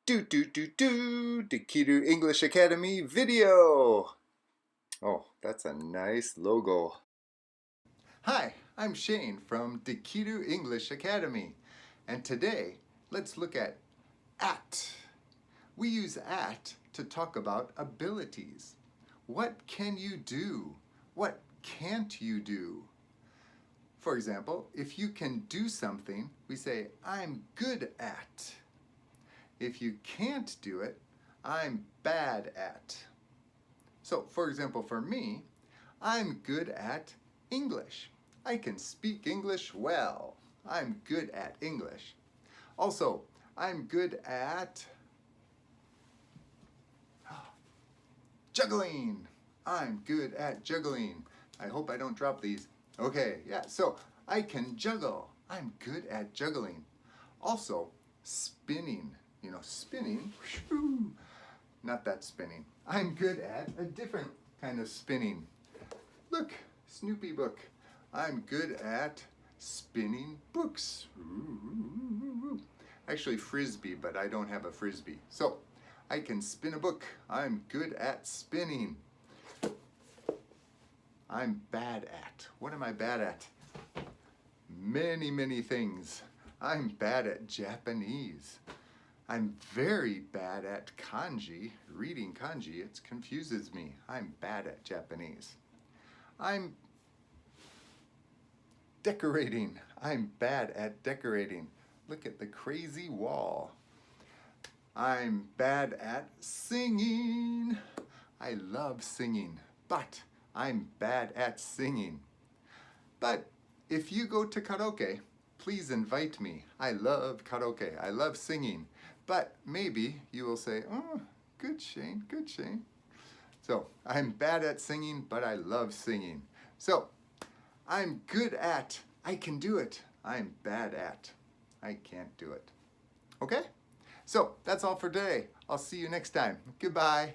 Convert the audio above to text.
Dekiru English Academy video. Oh, that's a nice logo. Hi, I'm Shane from Dekiru English Academy, and today let's look at at. We use at to talk about abilities. What can you do? What can't you do? For example, if you can do something, we say, I'm good at. If you can't do it, I'm bad at. So, for example, for me, I'm good at English. I can speak English well. I'm good at English. Also, I'm good at juggling. I'm good at juggling. I hope I don't drop these. Okay, yeah, so I can juggle. I'm good at juggling. Also, spinning. You know, spinning, whew, not that spinning. I'm good at a different kind of spinning. Look, Snoopy book. I'm good at spinning books. Actually, frisbee, but I don't have a frisbee. So, I can spin a book. I'm good at spinning. I'm bad at. What am I bad at? Many, many things. I'm bad at Japanese. I'm very bad at kanji. Reading kanji, it confuses me. I'm bad at Japanese. I'm decorating. I'm bad at decorating. Look at the crazy wall. I'm bad at singing. I love singing, but I'm bad at singing. But if you go to karaoke, please invite me. I love karaoke. I love singing. But maybe you will say, oh, good Shane, good Shane. So I'm bad at singing, but I love singing. So I'm good at, I can do it. I'm bad at, I can't do it. Okay? So that's all for today. I'll see you next time. Goodbye.